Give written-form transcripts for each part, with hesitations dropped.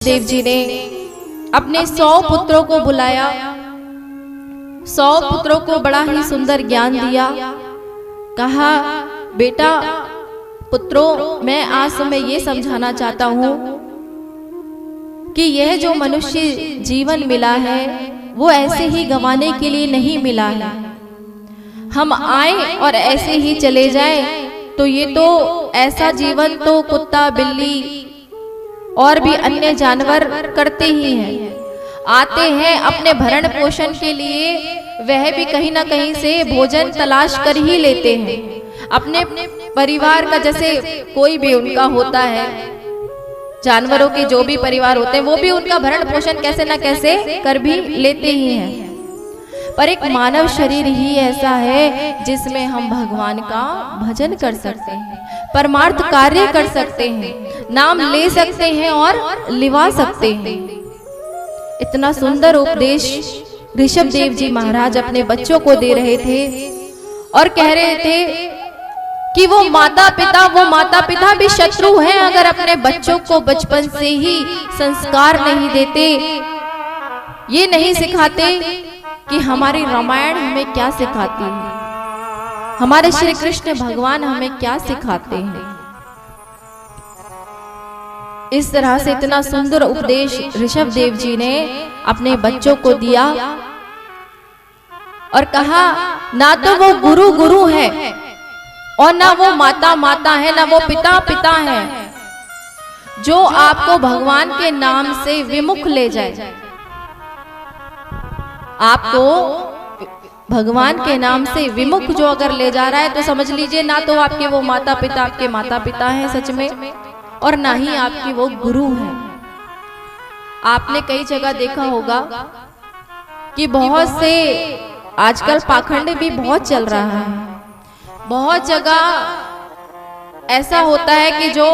देव जी ने अपने 100 पुत्रों को बुलाया, 100 पुत्रों को बड़ा ही सुंदर ज्ञान दिया। कहा, बेटा पुत्रों, मैं आज तुम्हें ये समझाना चाहता हूँ कि यह जो मनुष्य जीवन मिला है वो ऐसे ही गंवाने के लिए नहीं मिला है। हम आए और ऐसे ही चले जाएं तो ये तो ऐसा जीवन तो कुत्ता बिल्ली और भी अन्य जानवर करते ही हैं। आते हैं अपने भरण पोषण के लिए, वह भी कहीं ना कहीं से भोजन तलाश कर ही लेते हैं। अपने परिवार का जैसे कोई भी उनका होता है, जानवरों के जो भी परिवार होते हैं वो भी उनका भरण पोषण कैसे ना कैसे कर भी लेते ही हैं। पर एक मानव शरीर ही ऐसा है जिसमें हम भगवान का भजन कर सकते हैं, परमार्थ कार्य कर सकते हैं, नाम ले सकते हैं और लिवा सकते हैं। इतना सुंदर उपदेश ऋषभ देव जी महाराज अपने बच्चों को दे रहे थे और कह रहे थे कि वो माता पिता भी शत्रु हैं अगर अपने बच्चों को बचपन से ही संस्कार नहीं देते, ये नहीं सिखाते कि हमारी रामायण हमें क्या सिखाती है, हमारे श्री कृष्ण भगवान हमें क्या सिखाते हैं। इस तरह से इतना सुंदर उपदेश ऋषभ देव जी ने अपने बच्चों को दिया और कहा, ना तो वो गुरु है और ना वो माता है, ना वो पिता है, जो आपको भगवान के नाम से विमुख ले जाए। आपको भगवान के नाम से विमुख जो अगर ले जा रहा है तो समझ लीजिए ना तो आपके वो माता पिता हैं सच में, और ना ही आपकी वो गुरु है। आपने कई जगह देखा होगा कि बहुत से आजकल पाखंड भी बहुत चल रहा है। बहुत जगह ऐसा होता है कि जो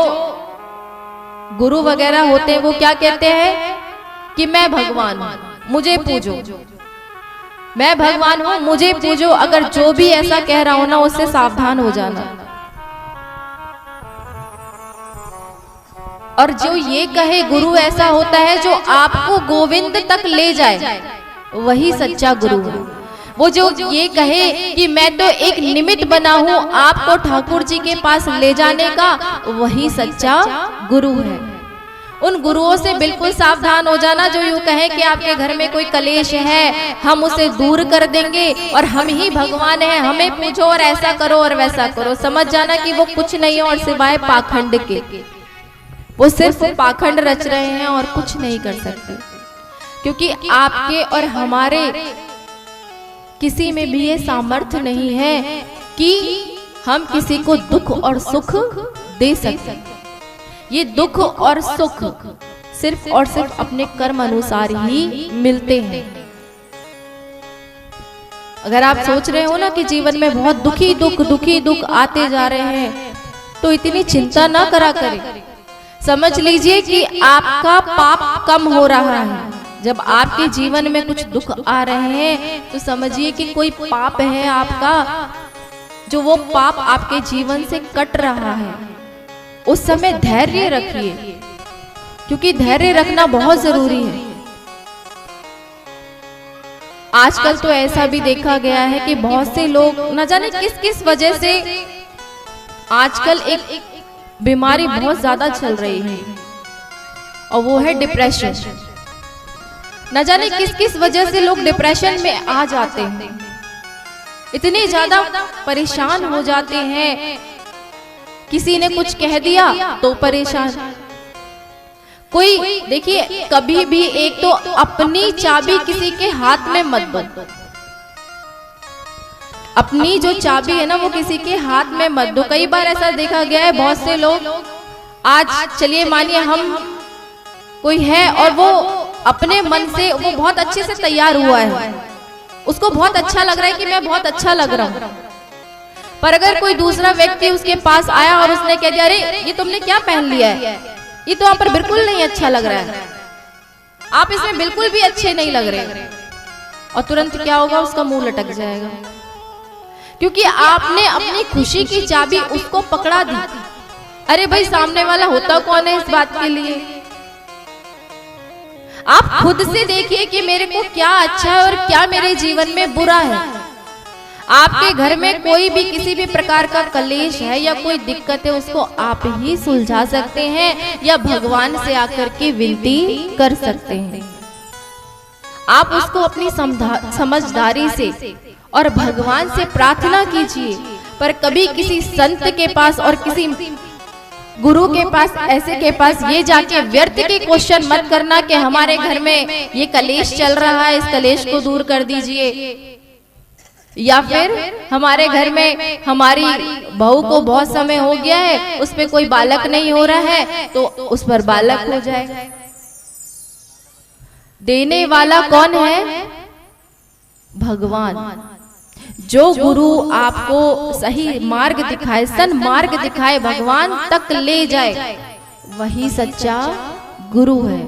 गुरु वगैरह होते हैं वो क्या कहते हैं कि मैं भगवान हूं, मुझे पूजो, मैं भगवान हूं, मुझे पूजो। अगर जो भी ऐसा कह रहा हो ना उससे सावधान हो जाना। और जो ये कहे गुरु ऐसा होता है जो आपको गोविंद तक ले जाए, वही सच्चा गुरु है। वो जो ये कहे कि मैं तो एक निमित्त बना हूं आपको ठाकुर जी के पास ले जाने का, वही सच्चा गुरु है। उन गुरुओं से बिल्कुल सावधान हो जाना जो यूं कहे कि आपके घर में कोई कलेश है, हम उसे दूर कर देंगे और हम ही भगवान हैं, हमें पूछो और ऐसा करो और वैसा करो। समझ जाना कि वो कुछ नहीं है और सिवाय पाखंड के, वो सिर्फ पाखंड रच रहे हैं और कुछ नहीं कर सकते। क्योंकि आपके और हमारे किसी में भी ये सामर्थ्य नहीं है कि हम किसी को दुख और सुख दे सकते। ये दुख और सुख सिर्फ और सिर्फ अपने कर्म अनुसार ही मिलते हैं। अगर आप सोच रहे हो ना कि जीवन में बहुत दुखी दुख आते जा रहे हैं तो इतनी चिंता ना करा करें। समझ लीजिए कि आपका पाप कम हो रहा है। जब आपके जीवन में कुछ दुख आ रहे हैं तो समझिए कि कोई पाप है आपका, जो वो पाप आपके जीवन से कट रहा है। उस समय धैर्य रखिए, क्योंकि धैर्य रखना बहुत जरूरी है। आजकल तो ऐसा भी देखा गया है कि बहुत से लोग न जाने किस वजह से आजकल एक बीमारी बहुत ज्यादा चल रही है और वो है डिप्रेशन। न जाने किस वजह से लोग डिप्रेशन में आ जाते हैं, इतने ज्यादा परेशान हो जाते हैं। किसी ने कुछ कह दिया तो परेशान। कोई देखिए, कभी भी एक तो अपनी चाबी किसी के हाथ में मत दो। अपनी जो चाबी है ना वो किसी के हाथ में मत दो। कई बार ऐसा देखा गया है, बहुत से लोग आज चलिए मानिए हम कोई है और वो अपने मन से वो बहुत अच्छे से तैयार हुआ है, उसको बहुत अच्छा लग रहा है कि मैं बहुत अच्छा लग रहा हूं। पर अगर कोई दूसरा व्यक्ति उसके पास आया और उसने कह दिया, अरे ये तुमने क्या पहन लिया है, ये तो आप पर बिल्कुल नहीं अच्छा लग रहा है, आप इसमें बिल्कुल भी अच्छे नहीं लग रहे, और तुरंत क्या होगा, उसका मुंह लटक जाएगा। क्योंकि आपने अपनी खुशी की चाबी उसको पकड़ा दी। अरे भाई, सामने वाला होता कौन है इस बात के लिए आप खुद से देखिए कि मेरे को क्या अच्छा है और क्या मेरे जीवन में बुरा है। आपके घर में कोई भी किसी भी प्रकार का कलेश है या कोई दिक्कत है, उसको आप ही सुलझा सकते हैं या भगवान से आकर के विनती कर सकते हैं। आप उसको अपनी समझदारी से और भगवान से प्रार्थना कीजिए, पर कभी किसी संत के पास और किसी गुरु के पास ऐसे के पास ये जाके व्यर्थ के क्वेश्चन मत करना कि हमारे घर में ये कलेश चल रहा है, इस कलेश को दूर कर दीजिए, या फिर हमारे घर में हमारी बहू को बहुत समय हो गया है, उस पे कोई बालक नहीं हो रहा है तो उस पर बालक हो जाए। देने वाला कौन है? भगवान। जो गुरु आपको सही मार्ग दिखाए, सन्मार्ग दिखाए, भगवान तक ले जाए, वही सच्चा गुरु है।